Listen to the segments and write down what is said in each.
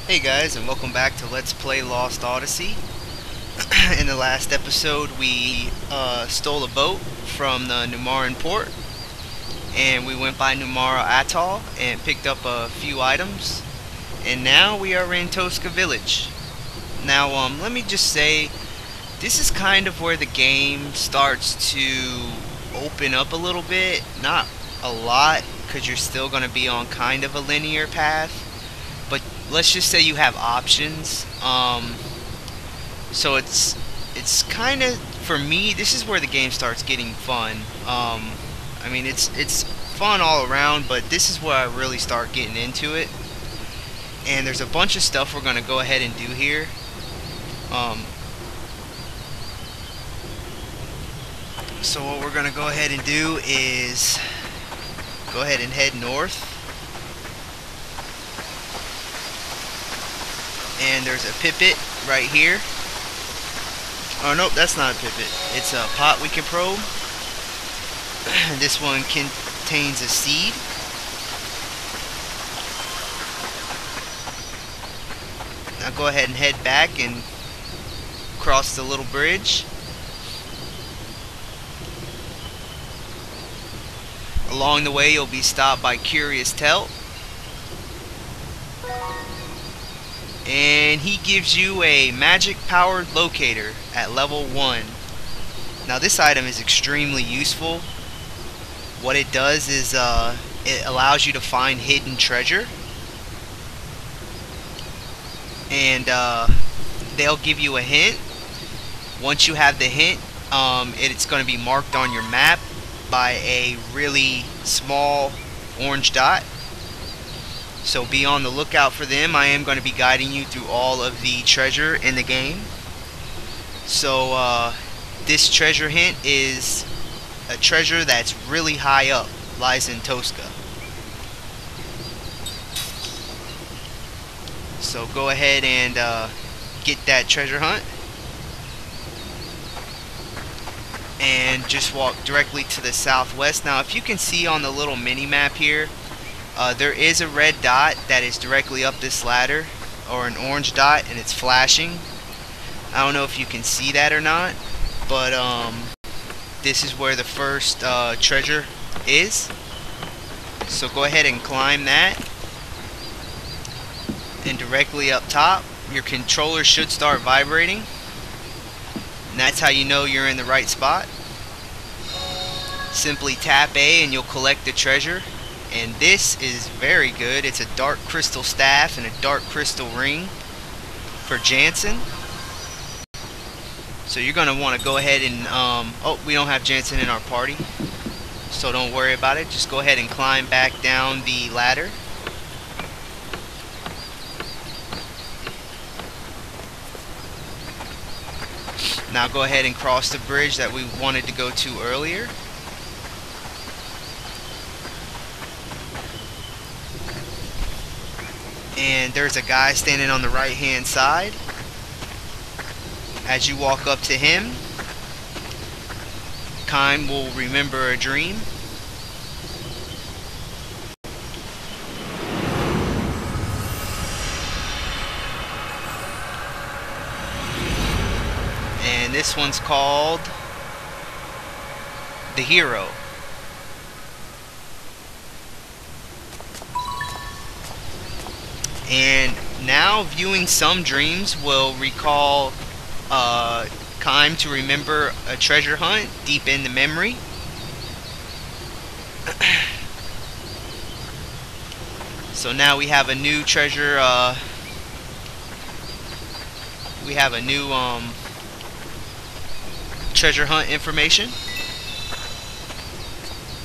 Hey guys, and welcome back to Let's Play Lost Odyssey. In the last episode we stole a boat from the Numaran port, and we went by Numara Atoll and picked up a few items, and now we are in Tosca Village. Now let me just say, this is kind of where the game starts to open up a little bit. Not a lot, because you're still going to be on kind of a linear path, but let's just say you have options. So it's kind of, for me, this is where the game starts getting fun. I mean, it's fun all around, but this is where I really start getting into it. And there's a bunch of stuff we're gonna go ahead and do here. So what we're gonna go ahead and do is go ahead and head north. And there's a pipit right here. Oh nope, that's not a pipit. It's a pot we can probe. This one contains a seed. Now go ahead and head back and cross the little bridge. Along the way you'll be stopped by Curious Telt, and he gives you a magic powered locator at level 1. Now this item is extremely useful. What it does is it allows you to find hidden treasure, and they'll give you a hint. Once you have the hint, it's going to be marked on your map by a really small orange dot. So be on the lookout for them. I am going to be guiding you through all of the treasure in the game. So this treasure hint is a treasure that's really high up, lies in Tosca. So go ahead and get that treasure hunt, and just walk directly to the southwest. Now if you can see on the little mini map here, there is a red dot that is directly up this ladder, or an orange dot, and it's flashing. I don't know if you can see that or not, but this is where the first treasure is. So go ahead and climb that, and directly up top your controller should start vibrating, and that's how you know you're in the right spot. Simply tap A and you'll collect the treasure. And this is very good. It's a dark crystal staff and a dark crystal ring for Jansen. So you're going to want to go ahead and oh, we don't have Jansen in our party, so don't worry about it. Just go ahead and climb back down the ladder. Now go ahead and cross the bridge that we wanted to go to earlier. And there's a guy standing on the right hand side. As you walk up to him, Kime will remember a dream. And this one's called The Hero. And now viewing some dreams will recall Kime to remember a treasure hunt deep in the memory. So now we have a new treasure, we have a new treasure hunt information.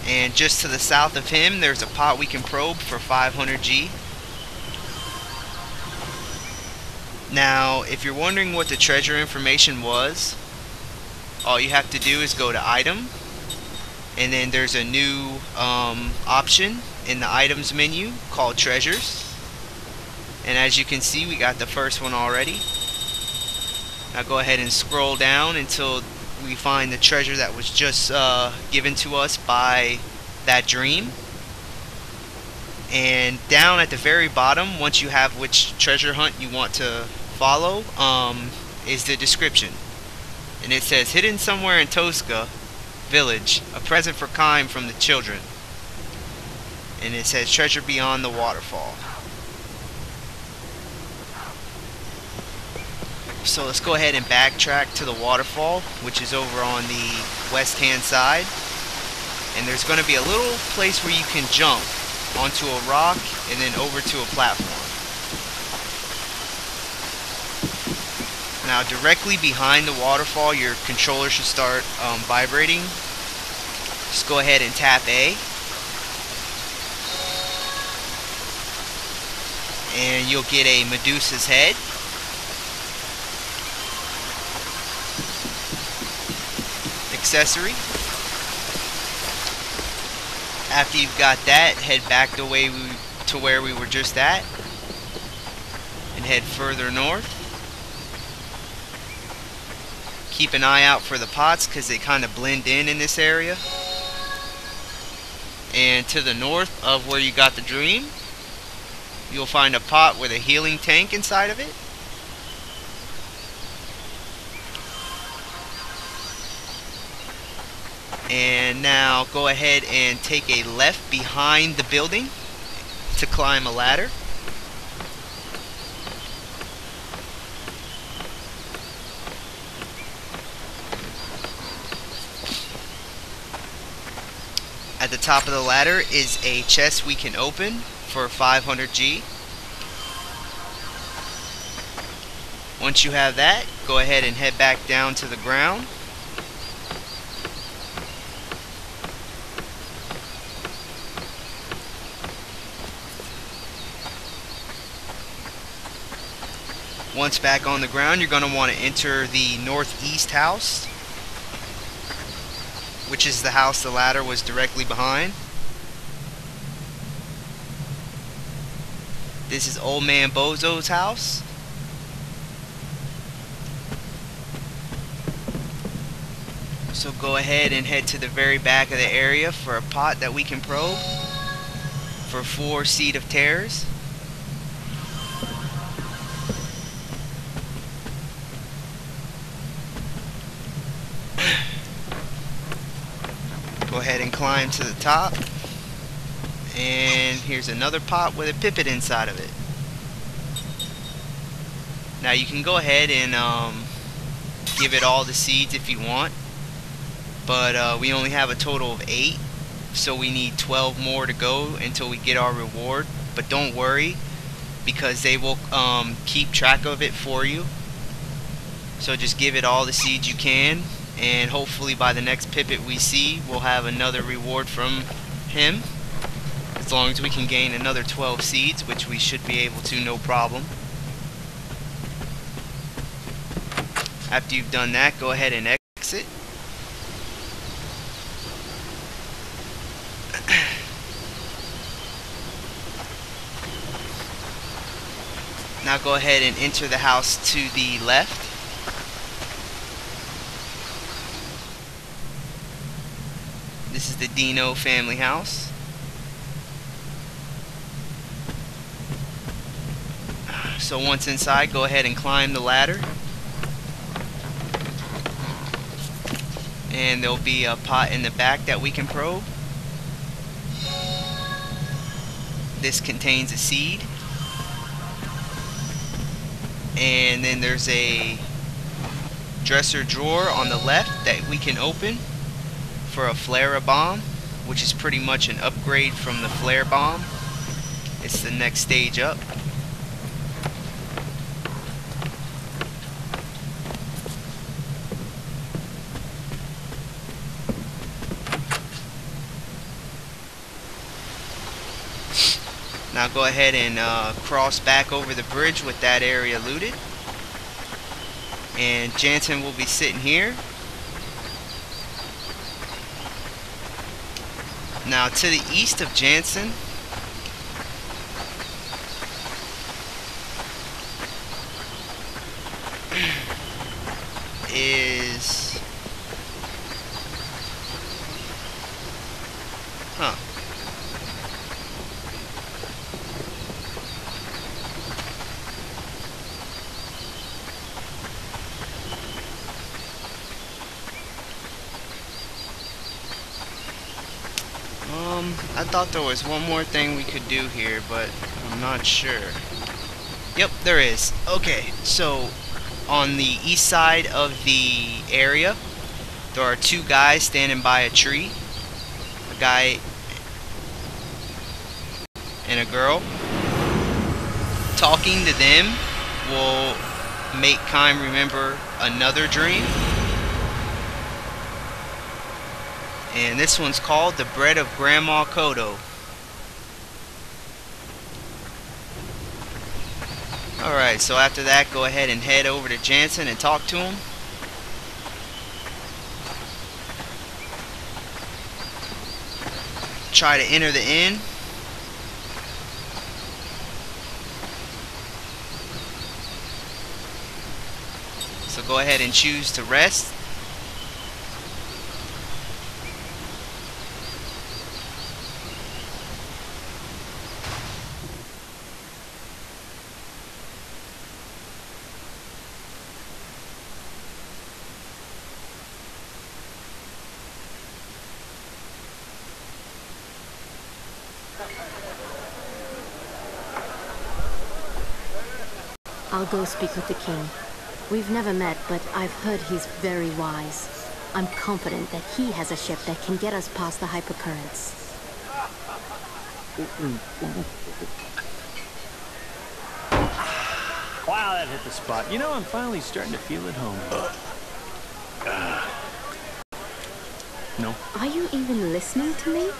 And just to the south of him there's a pot we can probe for 500G. Now, if you're wondering what the treasure information was, all you have to do is go to Item, and then there's a new option in the Items menu called Treasures. And as you can see, we got the first one already. Now go ahead and scroll down until we find the treasure that was just given to us by that dream. And down at the very bottom, once you have which treasure hunt you want to follow, is the description. And it says, hidden somewhere in Tosca Village, a present for Kime from the children. And it says, treasure beyond the waterfall. So let's go ahead and backtrack to the waterfall, which is over on the west hand side. And there's going to be a little place where you can jump onto a rock and then over to a platform. Now directly behind the waterfall, your controller should start vibrating. Just go ahead and tap A, and you'll get a Medusa's head. Accessory. After you've got that, head back the way to where we were just at, and head further north. Keep an eye out for the pots because they kind of blend in this area. And to the north of where you got the dream, you'll find a pot with a healing tank inside of it. And now go ahead and take a left behind the building to climb a ladder. At the top of the ladder is a chest we can open for 500G. Once you have that, go ahead and head back down to the ground. Once back on the ground, you're going to want to enter the northeast house, which is the house the ladder was directly behind. This is Old Man Bozo's house. So go ahead and head to the very back of the area for a pot that we can probe for 4 Seed of Terrors. Go ahead and climb to the top, and here's another pot with a pipit inside of it. Now you can go ahead and give it all the seeds if you want, but we only have a total of 8, so we need 12 more to go until we get our reward. But don't worry, because they will keep track of it for you. So just give it all the seeds you can, and hopefully by the next pipit we see, we'll have another reward from him. As long as we can gain another 12 seeds, which we should be able to, no problem. After you've done that, go ahead and exit. Now go ahead and enter the house to the left. This is the Dino family house. So once inside, go ahead and climb the ladder. And there'll be a pot in the back that we can probe. This contains a seed. And then there's a dresser drawer on the left that we can open for a flare bomb, which is pretty much an upgrade from the flare bomb. It's the next stage up. Now go ahead and cross back over the bridge with that area looted. And Jansen will be sitting here. Now to the east of Jansen is I thought there was one more thing we could do here, but I'm not sure. Yep, there is. Okay, so on the east side of the area, there are two guys standing by a tree. A guy and a girl. Talking to them will make Kime remember another dream. And this one's called The Bread of Grandma Koto. Alright, so after that, go ahead and head over to Jansen and talk to him. Try to enter the inn. So go ahead and choose to rest. I'll go speak with the king. We've never met, but I've heard he's very wise. I'm confident that he has a ship that can get us past the hypercurrents. Wow, that hit the spot. You know, I'm finally starting to feel at home. No? Are you even listening to me?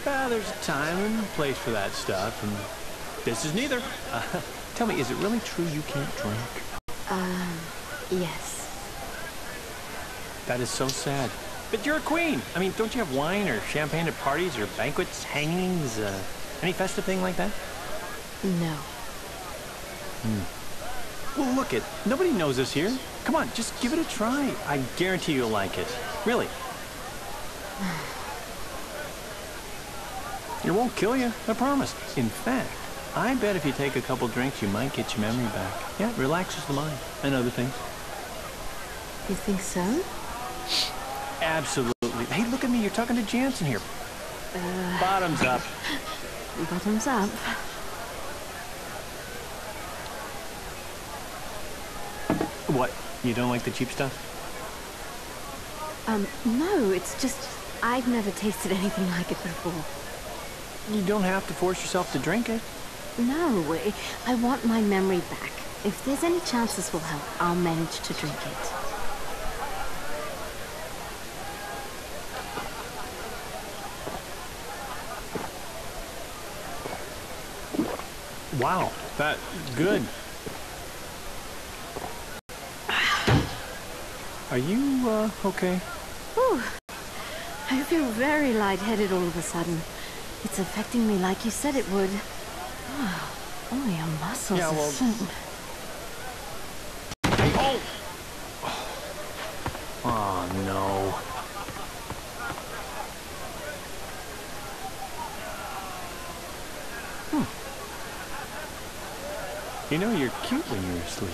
There's a time and a place for that stuff, and this is neither. Tell me, is it really true you can't drink? Yes. That is so sad. But you're a queen. I mean, don't you have wine or champagne at parties or banquets, hangings, any festive thing like that? No. Well, look it. Nobody knows us here. Come on, just give it a try. I guarantee you'll like it. Really. It won't kill you, I promise. In fact, I bet if you take a couple drinks, you might get your memory back. Yeah, it relaxes the mind and other things. You think so? Absolutely. Hey, look at me. You're talking to Jansen here. Bottoms up. Bottoms up. What? You don't like the cheap stuff? No, it's just I've never tasted anything like it before. You don't have to force yourself to drink it. No, I want my memory back. If there's any chance this will help, I'll manage to drink it. Wow, that good. Are you, okay? Whew. I feel very lightheaded all of a sudden. It's affecting me like you said it would. Oh, your muscles Yeah, well... are so... Oh! Oh, no. You know, you're cute when you're asleep.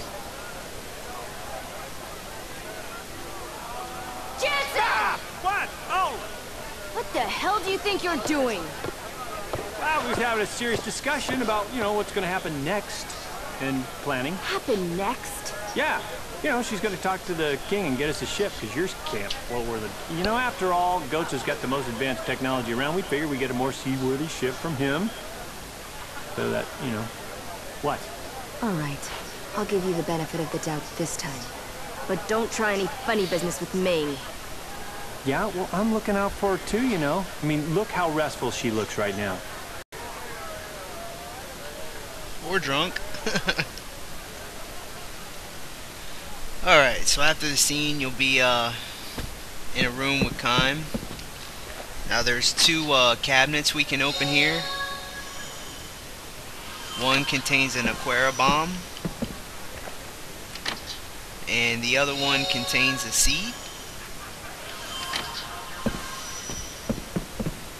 Jansen! Ah! What? Oh! What the hell do you think you're doing? Well, we was having a serious discussion about, you know, what's going to happen next. And planning. Happen next? Yeah. You know, she's going to talk to the king and get us a ship, because yours can't. Well, we're the... You know, after all, Goats has got the most advanced technology around. We figure we get a more seaworthy ship from him. So that, you know... What? All right. I'll give you the benefit of the doubt this time. But don't try any funny business with Ming. Yeah, well, I'm looking out for her too, you know. I mean, look how restful she looks right now. Or drunk. Alright, so after the scene, you'll be in a room with Kime. Now there's two cabinets we can open here. One contains an Aquara bomb, and the other one contains a seed.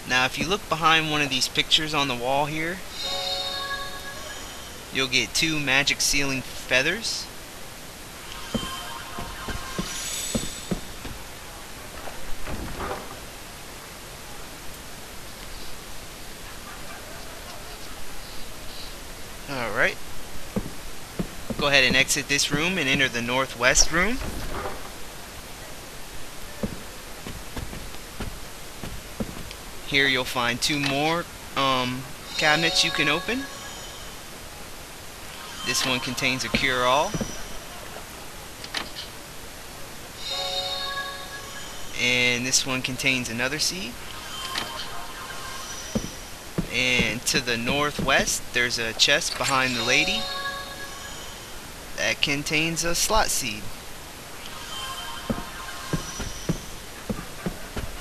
Now if you look behind one of these pictures on the wall here, you'll get two magic sealing feathers. Alright. Go ahead and exit this room and enter the northwest room. Here you'll find 2 more cabinets you can open. This one contains a cure-all. And this one contains another seed. And to the northwest, there's a chest behind the lady that contains a slot seed.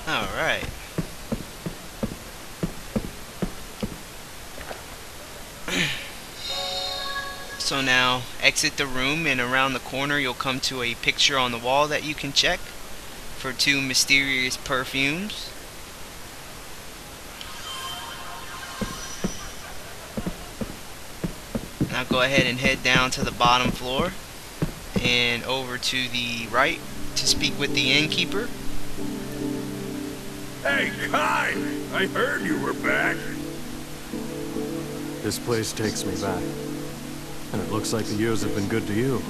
Alright. So now, exit the room, and around the corner you'll come to a picture on the wall that you can check for 2 mysterious perfumes. Now go ahead and head down to the bottom floor and over to the right to speak with the innkeeper. Hey, Kai! I heard you were back. This place takes me back. And it looks like the years have been good to you.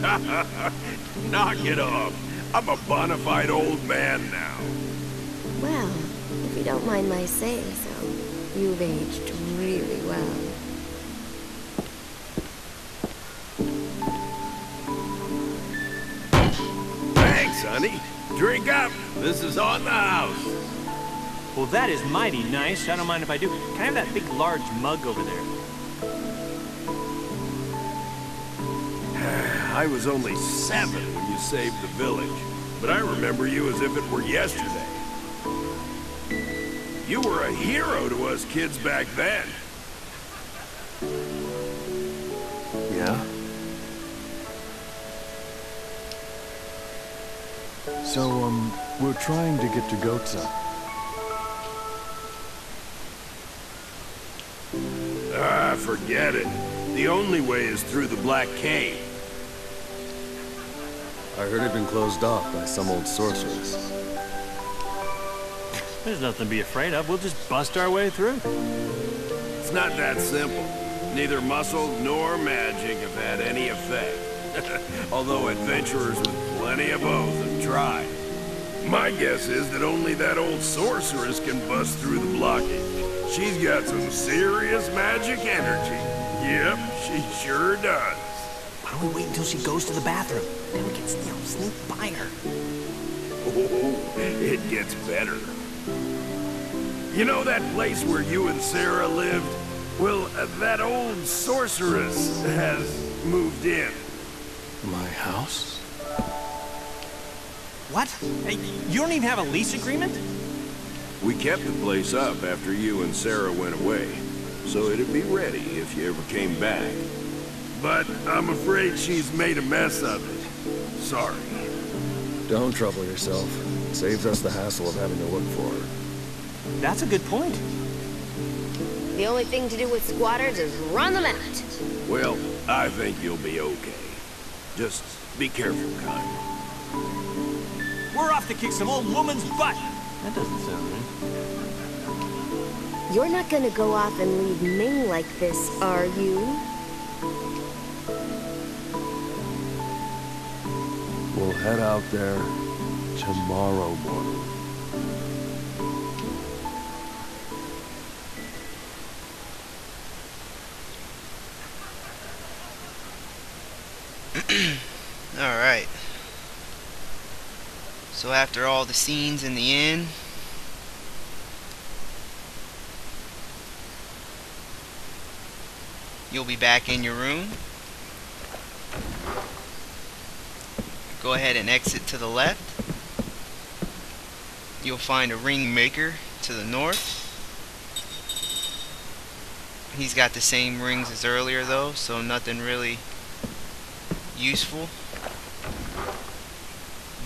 Knock it off. I'm a bona fide old man now. Well, if you don't mind my saying so, you've aged really well. Thanks, honey. Drink up. This is on the house. Well, that is mighty nice. I don't mind if I do. Can I have that big, large mug over there? I was only 7 when you saved the village, but I remember you as if it were yesterday. You were a hero to us kids back then. Yeah? So, we're trying to get to Gotza. Ah, forget it. The only way is through the Black Cave. I heard it'd been closed off by some old sorceress. There's nothing to be afraid of. We'll just bust our way through. It's not that simple. Neither muscle nor magic have had any effect. Although adventurers with plenty of both have tried. My guess is that only that old sorceress can bust through the blockage. She's got some serious magic energy. Yep, she sure does. Why don't we wait until she goes to the bathroom? Then we can, sneak by her. Oh, it gets better. You know that place where you and Sarah lived? Well, that old sorceress has moved in. My house? What? Hey, you don't even have a lease agreement? We kept the place up after you and Sarah went away, so it'd be ready if you ever came back. But I'm afraid she's made a mess of it. Sorry. Don't trouble yourself. It saves us the hassle of having to look for her. That's a good point. The only thing to do with squatters is run them out. Well, I think you'll be okay. Just be careful, Kai. We're off to kick some old woman's butt. That doesn't sound right. You're not gonna go off and leave Ming like this, are you? We'll head out there tomorrow morning. Alright. So after all the scenes in the inn, you'll be back in your room. Go ahead and exit to the left. You'll find a ring maker to the north. He's got the same rings as earlier though, so nothing really useful.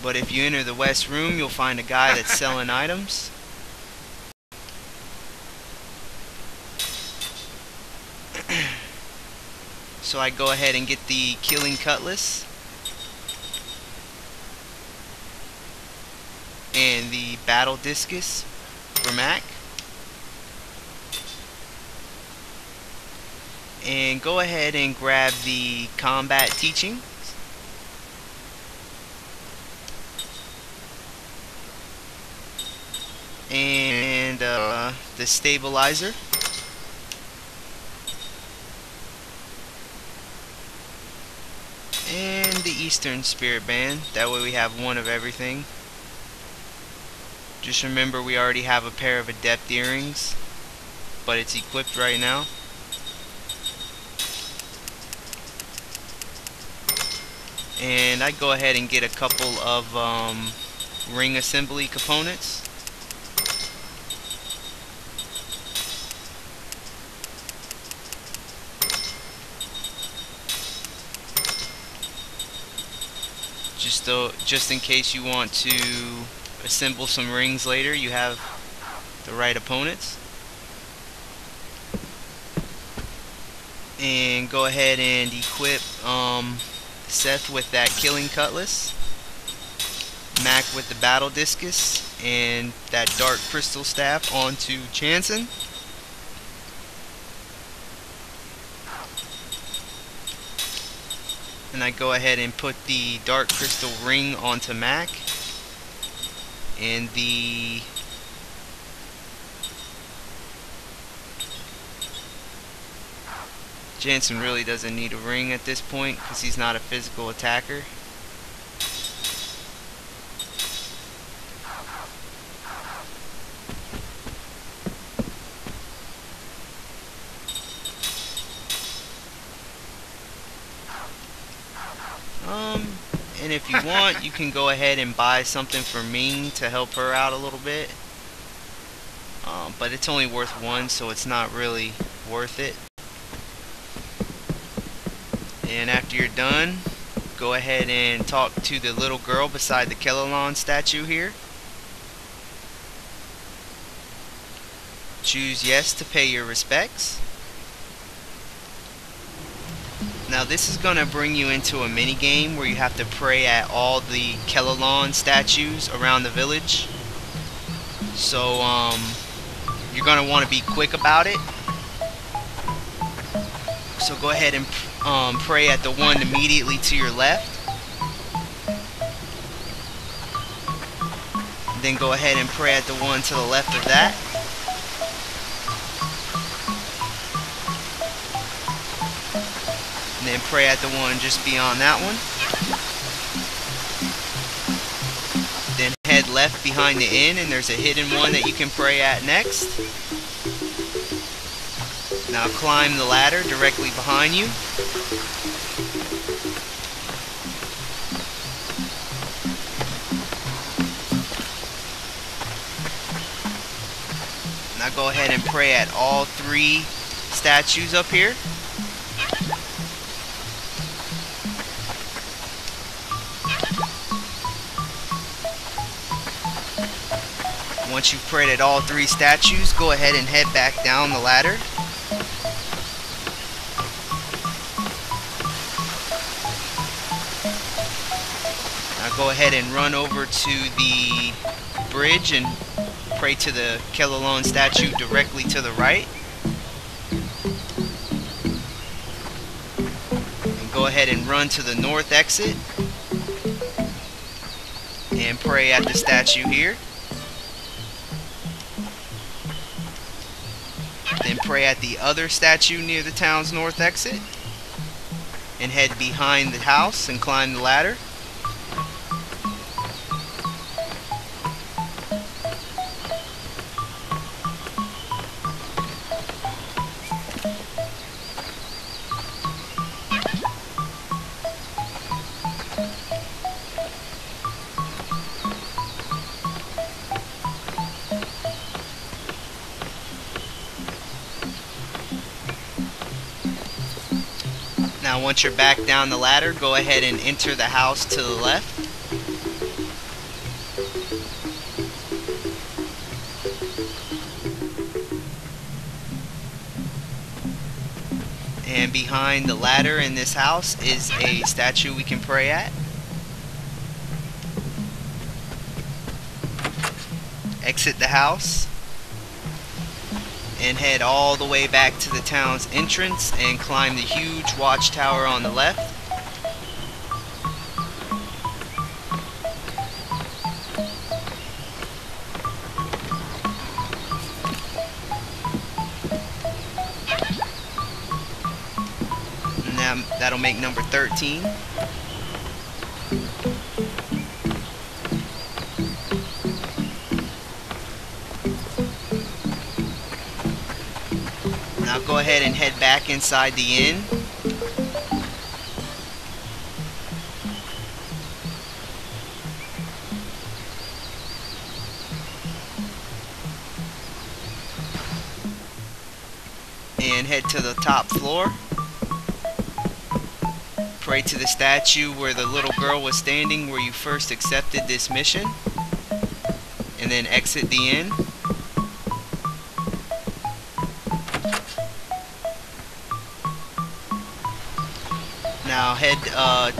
But if you enter the west room, you'll find a guy that's selling items. So I go ahead and get the killing cutlass and the battle discus for Mac. And go ahead and grab the combat teaching. And the stabilizer. And the Eastern Spirit Band. That way we have one of everything. Just remember we already have a pair of Adept earrings, but it's equipped right now. And I go ahead and get a couple of ring assembly components. Just in case you want to assemble some rings later, you have the right opponents. And go ahead and equip Seth with that killing cutlass, Mac with the battle discus, and that dark crystal staff onto Chanson. And I go ahead and put the dark crystal ring onto Mac, and the Jansen really doesn't need a ring at this point because he's not a physical attacker. And if you want, you can go ahead and buy something for Ming to help her out a little bit. But it's only worth one, so it's not really worth it. And after you're done, go ahead and talk to the little girl beside the Kelolon statue here. Choose yes to pay your respects. Now this is going to bring you into a mini game where you have to pray at all the Kelolon statues around the village. So you're going to want to be quick about it. So go ahead and pray at the one immediately to your left. Then go ahead and pray at the one to the left of that. And then pray at the one just beyond that one. Then head left behind the inn, and there's a hidden one that you can pray at next. Now climb the ladder directly behind you. Now go ahead and pray at all three statues up here. Once you've prayed at all three statues, go ahead and head back down the ladder. Now go ahead and run over to the bridge and pray to the Kelolon statue directly to the right. And go ahead and run to the north exit and pray at the statue here. Then pray at the other statue near the town's north exit and head behind the house and climb the ladder. Now once you're back down the ladder, go ahead and enter the house to the left. And behind the ladder in this house is a statue we can pray at. Exit the house. And and head all the way back to the town's entrance and climb the huge watchtower on the left. And that'll make number 13. Now go ahead and head back inside the inn. And head to the top floor. Pray to the statue where the little girl was standing where you first accepted this mission. And then exit the inn. Now head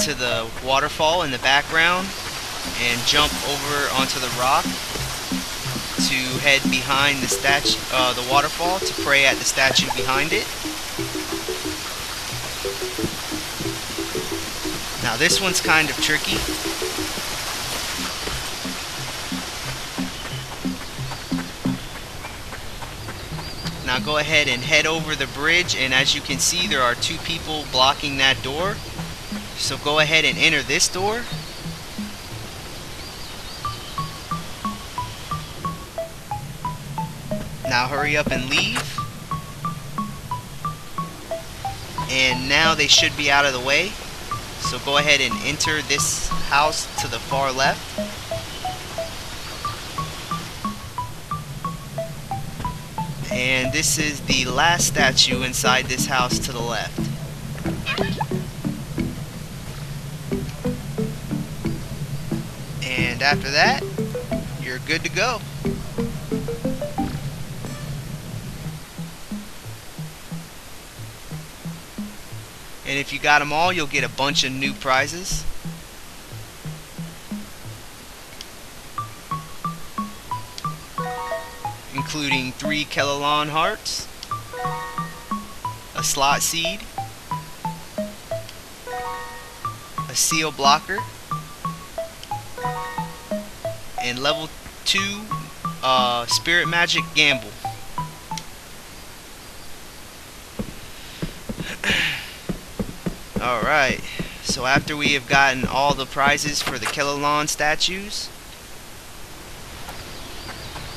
to the waterfall in the background and jump over onto the rock to head behind the statue, the waterfall, to pray at the statue behind it. Now this one's kind of tricky. Now go ahead and head over the bridge, and as you can see there are two people blocking that door. So go ahead and enter this door. Now hurry up and leave. And now they should be out of the way. So go ahead and enter this house to the far left. And this is the last statue inside this house to the left. And after that, you're good to go. And if you got them all, you'll get a bunch of new prizes. Including 3 Kelolon hearts, a slot seed, a seal blocker, and level 2 spirit magic gamble. Alright, so after we have gotten all the prizes for the Kelolon statues,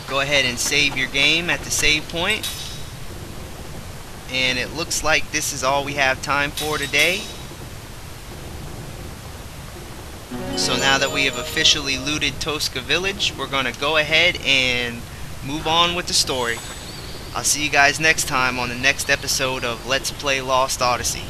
go ahead and save your game at the save point. And it looks like this is all we have time for today. So now that we have officially looted Tosca Village, we're going to go ahead and move on with the story. I'll see you guys next time on the next episode of Let's Play Lost Odyssey.